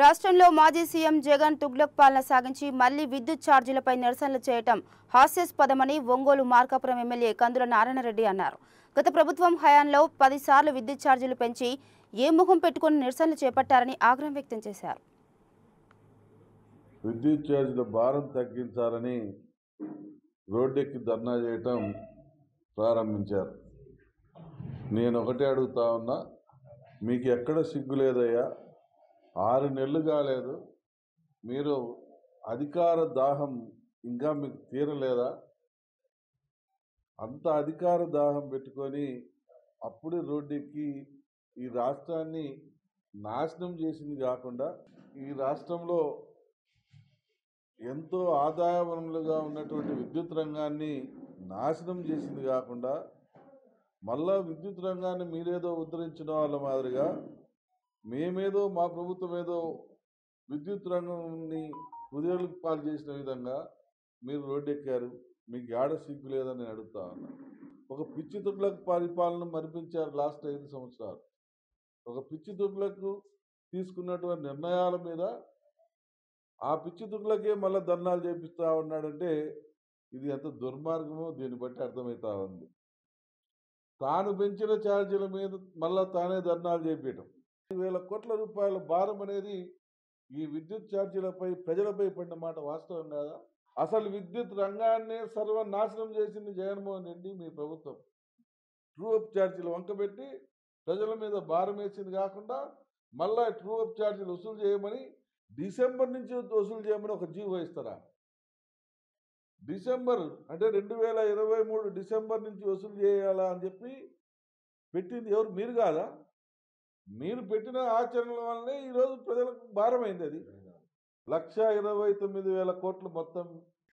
రాష్ట్రంలో మాజీ సీఎం జగన్ తుగ్లక్ పాలన సాగించి మళ్లీ విద్యుత్ ఛార్జీలపై నిరసనలు చేయటం హాస్యాస్పదమని ఒంగోలు మార్కాపురం ఎమ్మెల్యే కందుల నారాయణరెడ్డి అన్నారు. గత ప్రభుత్వం హయాంలో 10 సార్లు విద్యుత్ ఛార్జీలు పెంచి ఏ ముఖం పెట్టుకుని నిరసనలు చేపట్టారని ఆగ్రహం వ్యక్తం చేశారు. విద్యుత్ ఛార్జీల భారం తగ్గించాలని రోడ్డెక్కి ధర్నా చేయటం ప్రారంభించారు. నేను ఒకటే అడుగుతా ఉన్నా, మీకు ఎక్కడ సిగ్గు లేదయ్యా? 6 నెలలు కాలేదు, మీరు అధికార దాహం ఇంకా మీకు తీరలేదా? అంత అధికార దాహం పెట్టుకొని అప్పుడే రోడ్డెక్కి ఈ రాష్ట్రాన్ని నాశనం చేసింది కాకుండా, ఈ రాష్ట్రంలో ఎంతో ఆదాయ వనరులుగా ఉన్నటువంటి విద్యుత్ రంగాన్ని నాశనం చేసింది కాకుండా, మళ్ళా విద్యుత్ రంగాన్ని మీరేదో ఉద్ధరించిన వాళ్ళ మాదిరిగా మేమేదో మా ప్రభుత్వం ఏదో విద్యుత్ రంగాన్ని కుదేలకు పాలు చేసిన విధంగా మీరు రోడ్డెక్కారు. మీకు ఏడ సిగ్గు లేదని నేను అడుగుతా ఉన్నా. ఒక పిచ్చి తుగ్లక్ పరిపాలన మరిపించారు లాస్ట్ 5 సంవత్సరాలు. ఒక పిచ్చి తుగ్లకు తీసుకున్నటువంటి నిర్ణయాల మీద ఆ పిచ్చి తుగ్లకే మళ్ళీ ధర్నాలు చేపిస్తూ ఉన్నాడంటే ఇది ఎంత దుర్మార్గమో దీన్ని బట్టి అర్థమవుతా ఉంది. తాను పెంచిన ఛార్జీల మీద మళ్ళా తానే ధర్నాలు చేపించడం, 10,000 కోట్ల రూపాయల భారం అనేది ఈ విద్యుత్ ఛార్జీలపై ప్రజలపై పడిన మాట వాస్తవం కాదా? అసలు విద్యుత్ రంగాన్ని సర్వనాశనం చేసింది జగన్మోహన్ రెడ్డి మీ ప్రభుత్వం. ట్రూ అప్ ఛార్జీలు వంకబెట్టి ప్రజల మీద భారం వేసింది కాకుండా మళ్ళా ట్రూ అప్ ఛార్జీలు వసూలు చేయమని డిసెంబర్ నుంచి వసూలు చేయమని ఒక జీవో ఇస్తారా? డిసెంబర్ అంటే 2023 డిసెంబర్ నుంచి వసూలు చేయాలా అని చెప్పి పెట్టింది ఎవరు? మీరు కాదా? మీరు పెట్టిన ఆచరణల వల్లనే ఈరోజు ప్రజలకు భారమైంది. అది 1,29,000 కోట్లు మొత్తం